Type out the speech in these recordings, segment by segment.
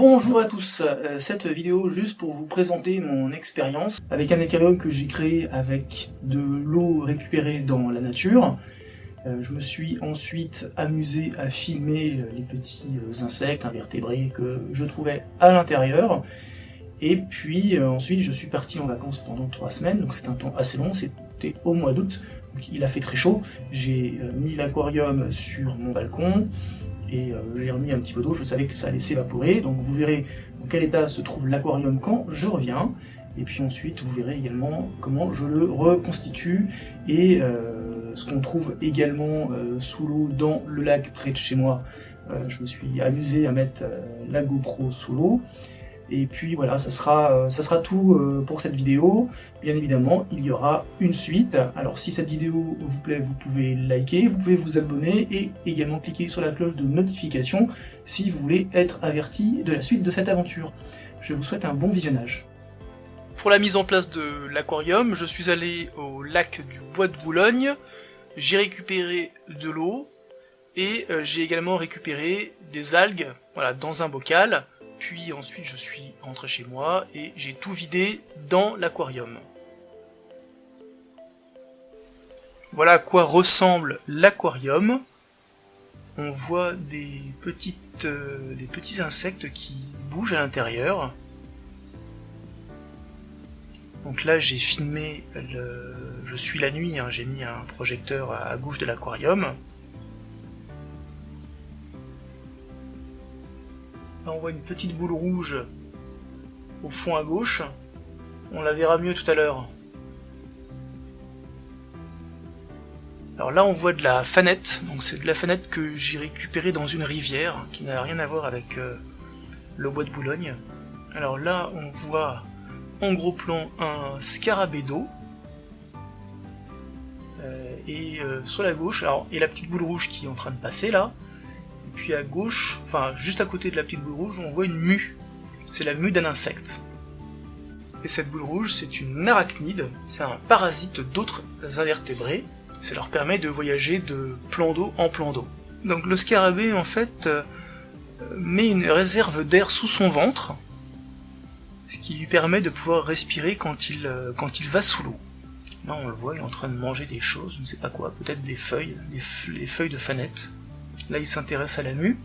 Bonjour à tous, cette vidéo juste pour vous présenter mon expérience avec un aquarium que j'ai créé avec de l'eau récupérée dans la nature. Je me suis ensuite amusé à filmer les petits insectes, invertébrés que je trouvais à l'intérieur. Et puis ensuite je suis parti en vacances pendant 3 semaines, donc c'est un temps assez long, c'était au mois d'août, donc il a fait très chaud. J'ai mis l'aquarium sur mon balcon et j'ai remis un petit peu d'eau, je savais que ça allait s'évaporer, donc vous verrez dans quel état se trouve l'aquarium quand je reviens. Et puis ensuite vous verrez également comment je le reconstitue et ce qu'on trouve également sous l'eau dans le lac près de chez moi. Je me suis amusé à mettre la GoPro sous l'eau. Et puis voilà, ça sera tout pour cette vidéo. Bien évidemment, il y aura une suite. Alors si cette vidéo vous plaît, vous pouvez liker, vous pouvez vous abonner et également cliquer sur la cloche de notification si vous voulez être averti de la suite de cette aventure. Je vous souhaite un bon visionnage. Pour la mise en place de l'aquarium, je suis allé au lac du Bois de Boulogne. J'ai récupéré de l'eau et j'ai également récupéré des algues, voilà, dans un bocal. Puis ensuite je suis rentré chez moi et j'ai tout vidé dans l'aquarium. Voilà à quoi ressemble l'aquarium. On voit des petits insectes qui bougent à l'intérieur. Donc là j'ai filmé, je suis la nuit, hein, j'ai mis un projecteur à gauche de l'aquarium. Là on voit une petite boule rouge au fond à gauche, on la verra mieux tout à l'heure. Alors là on voit de la fanette, donc c'est de la fanette que j'ai récupérée dans une rivière, qui n'a rien à voir avec le Bois de Boulogne. Alors là on voit en gros plan un scarabée d'eau, et sur la gauche, alors, et la petite boule rouge qui est en train de passer là. Puis à gauche, enfin juste à côté de la petite boule rouge, on voit une mue. C'est la mue d'un insecte. Et cette boule rouge, c'est une arachnide, c'est un parasite d'autres invertébrés. Ça leur permet de voyager de plan d'eau en plan d'eau. Donc le scarabée, en fait, met une réserve d'air sous son ventre, ce qui lui permet de pouvoir respirer quand il va sous l'eau. Là on le voit, il est en train de manger des choses, je ne sais pas quoi, peut-être des feuilles, les feuilles de fanette. Là il s'intéresse à la mue.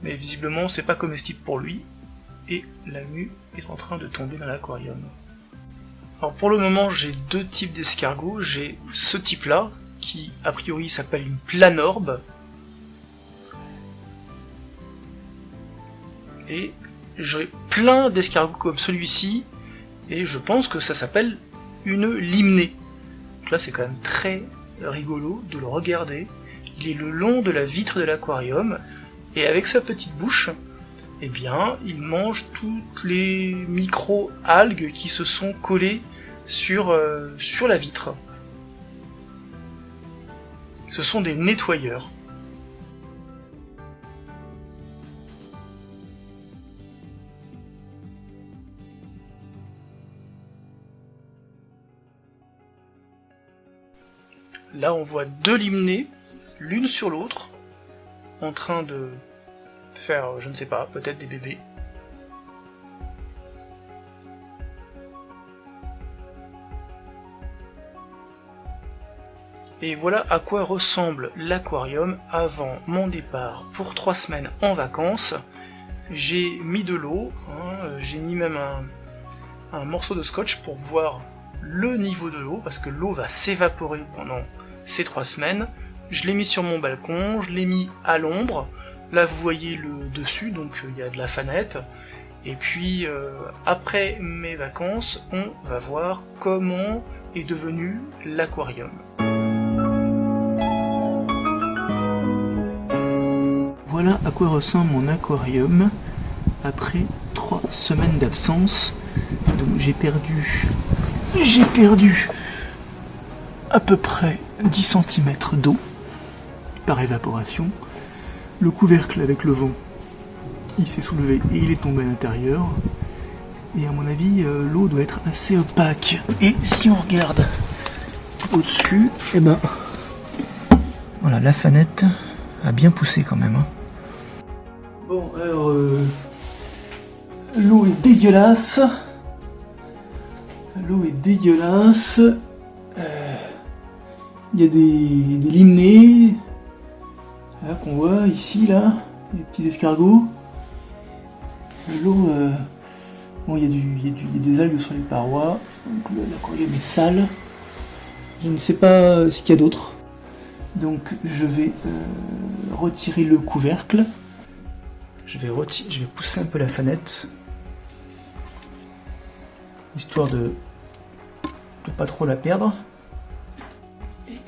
Mais visiblement c'est pas comestible pour lui. Et la mue est en train de tomber dans l'aquarium. Alors pour le moment j'ai deux types d'escargots. J'ai ce type là, qui a priori s'appelle une planorbe. Et j'ai plein d'escargots comme celui-ci. Et je pense que ça s'appelle une limnée. Donc là c'est quand même très rigolo de le regarder. Il est le long de la vitre de l'aquarium et avec sa petite bouche, eh bien, il mange toutes les micro-algues qui se sont collées sur la vitre. Ce sont des nettoyeurs. Là on voit deux limnées, l'une sur l'autre, en train de faire, je ne sais pas, peut-être des bébés. Et voilà à quoi ressemble l'aquarium avant mon départ pour 3 semaines en vacances. J'ai mis de l'eau, hein, j'ai mis même un morceau de scotch pour voir le niveau de l'eau, parce que l'eau va s'évaporer pendant ces 3 semaines. Je l'ai mis sur mon balcon, je l'ai mis à l'ombre. Là vous voyez le dessus, donc il y a de la fanette. Et puis après mes vacances, on va voir comment est devenu l'aquarium. Voilà à quoi ressemble mon aquarium après 3 semaines d'absence. Donc j'ai perdu à peu près 10 cm d'eau par évaporation. Le couvercle avec le vent, il s'est soulevé et il est tombé à l'intérieur. Et à mon avis, l'eau doit être assez opaque. Et si on regarde au-dessus, eh ben, Voilà, la fanette a bien poussé quand même. Hein. Bon, alors, l'eau est dégueulasse. L'eau est dégueulasse. Il y a des limnés là qu'on voit ici, là, des petits escargots. L'eau, bon, il y a des algues sur les parois. Donc l'aquarium est sale. Je ne sais pas ce qu'il y a d'autre. Donc je vais retirer le couvercle. Je vais pousser un peu la fanette, histoire de pas trop la perdre. Et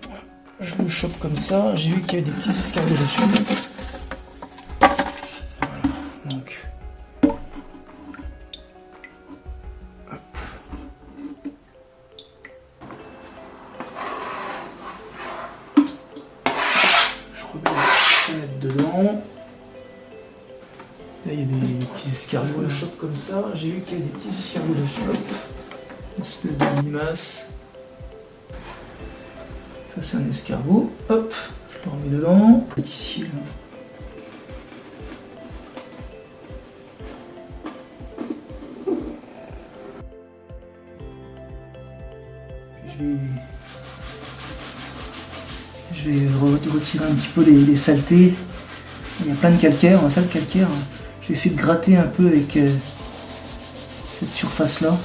voilà, je le chope comme ça. J'ai vu qu'il y avait des petits escargots dessus. Voilà, donc. Hop. Je remets la fanette dedans. Là, il y a des petits escargots, je le chope comme ça. J'ai vu qu'il y avait des petits escargots dessus. Une espèce de limace. Ça, c'est un escargot. Hop, je le remets dedans. Petit cil. Je vais retirer un petit peu les saletés. Il y a plein de calcaire, un sale calcaire. Je vais essayer de gratter un peu avec cette surface-là.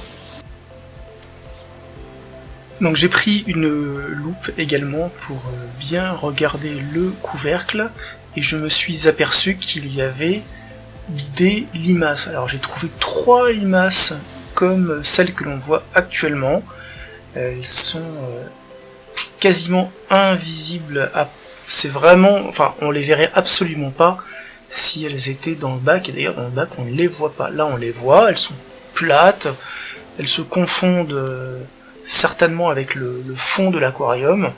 Donc j'ai pris une loupe également pour bien regarder le couvercle et je me suis aperçu qu'il y avait des limaces. Alors j'ai trouvé 3 limaces comme celles que l'on voit actuellement. Elles sont quasiment invisibles. C'est vraiment, enfin, on les verrait absolument pas si elles étaient dans le bac. Et d'ailleurs dans le bac on ne les voit pas. Là on les voit. Elles sont plates. Elles se confondent certainement avec le fond de l'aquarium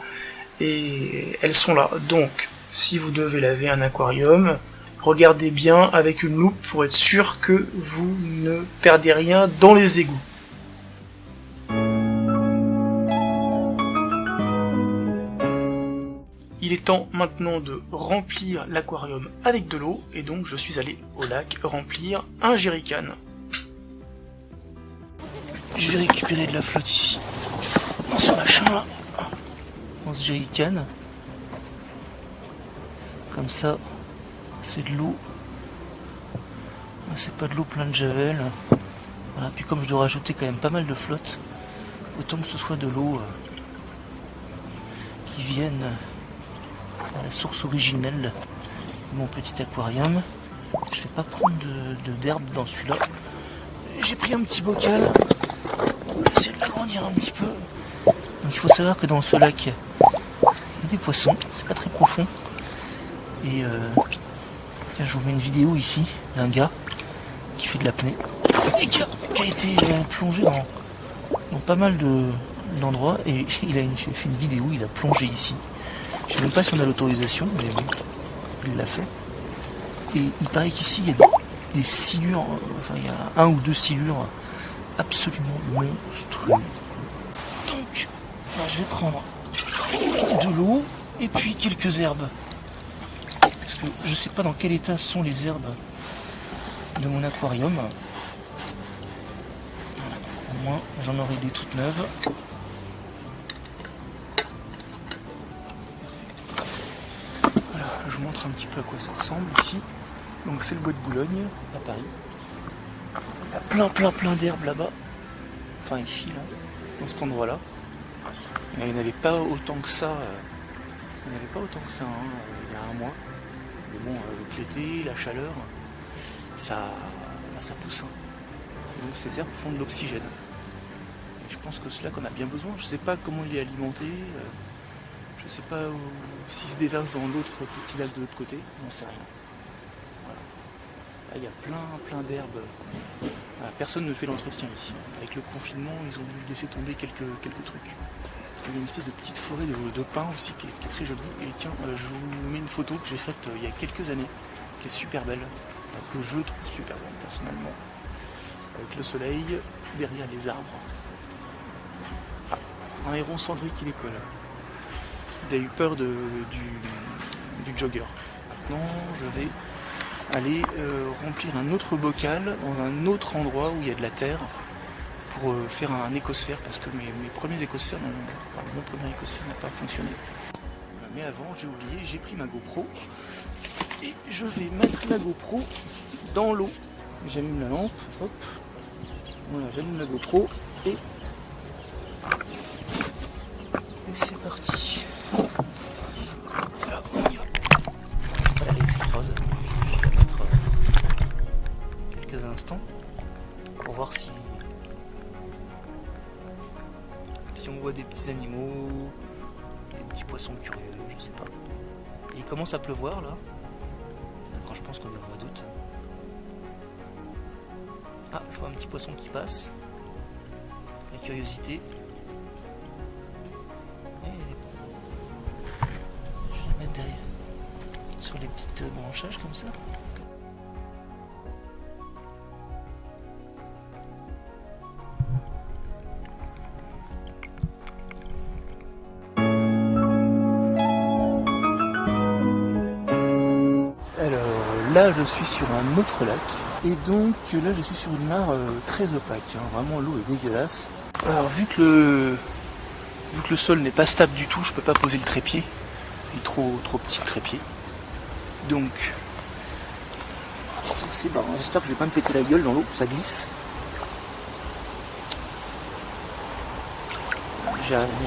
et elles sont là. Donc si vous devez laver un aquarium, regardez bien avec une loupe pour être sûr que vous ne perdez rien dans les égouts. Il est temps maintenant de remplir l'aquarium avec de l'eau et donc je suis allé au lac remplir un jerrycan. Je vais récupérer de la flotte ici, dans ce machin là, dans ce jerrycan. Comme ça, c'est de l'eau. C'est pas de l'eau plein de javel. Voilà. Puis comme je dois rajouter quand même pas mal de flotte, autant que ce soit de l'eau qui vienne à la source originelle de mon petit aquarium. Je vais pas prendre d'herbe dans celui-là. J'ai pris un petit bocal. On va essayer de l'agrandir un petit peu. Donc il faut savoir que dans ce lac, il y a des poissons. C'est pas très profond. Et tiens, je vous mets une vidéo ici d'un gars qui fait de l'apnée et qui a été plongé dans pas mal d'endroits. Et il a fait une vidéo, il a plongé ici. Je ne sais même pas si on a l'autorisation, mais il l'a fait. Et il paraît qu'ici, il y a des silures, enfin il y a 1 ou 2 silures absolument monstrueuses. Donc, là, je vais prendre de l'eau et puis quelques herbes. Parce que je ne sais pas dans quel état sont les herbes de mon aquarium. Voilà, donc au moins j'en aurai des toutes neuves. Je vous montre un petit peu à quoi ça ressemble ici. Donc c'est le bois de Boulogne à Paris. Il y a plein d'herbes là-bas. Enfin ici, là, dans cet endroit-là. Mais il n'y en avait pas autant que ça. Il n'y en avait pas autant que ça il y a un mois. Mais bon, avec l'été, la chaleur, ça pousse. Et donc ces herbes font de l'oxygène. Et je pense que c'est là qu'on a bien besoin. Je ne sais pas comment il est alimenté. Je ne sais pas s'il se déverse dans l'autre petit lac de l'autre côté, on n'en sait rien. Voilà. Là, il y a plein d'herbes. Voilà, personne ne fait l'entretien ici. Avec le confinement, ils ont dû laisser tomber quelques trucs. Il y a une espèce de petite forêt de pins aussi qui est très jolie. Et tiens, je vous mets une photo que j'ai faite il y a quelques années, qui est super belle, que je trouve super belle personnellement. Avec le soleil derrière les arbres. Ah, un héron cendré qui décolle. a eu peur du jogger. Maintenant, je vais aller remplir un autre bocal dans un autre endroit où il y a de la terre pour faire un écosphère, parce que mes premiers écosphères, mon premier écosphère n'a pas fonctionné. Mais avant, j'ai oublié, j'ai pris ma GoPro et je vais mettre la GoPro dans l'eau. J'allume la lampe, hop, voilà, j'allume la GoPro et c'est parti. Alors, on y va. Je vais pas la laisser froide, je vais juste la mettre quelques instants pour voir si on voit des petits animaux, des petits poissons curieux, je sais pas. Il commence à pleuvoir là, quand je pense qu'on est au mois d'août. Ah, je vois un petit poisson qui passe. La curiosité. Je vais la mettre derrière, sur les petites branchages comme ça. Là je suis sur un autre lac et donc là je suis sur une mare très opaque, vraiment l'eau est dégueulasse. Alors vu que le sol n'est pas stable du tout, je peux pas poser le trépied, il est trop petit le trépied. Donc c'est marrant, j'espère que je vais pas me péter la gueule dans l'eau, ça glisse.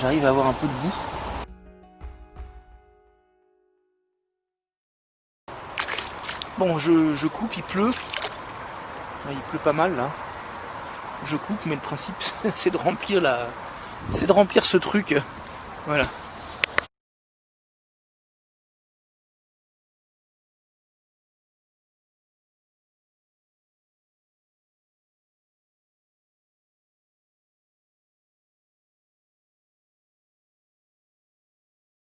J'arrive à avoir un peu de boue. Bon, je coupe, il pleut. Il pleut pas mal là. Je coupe, mais le principe c'est de remplir ce truc. Voilà.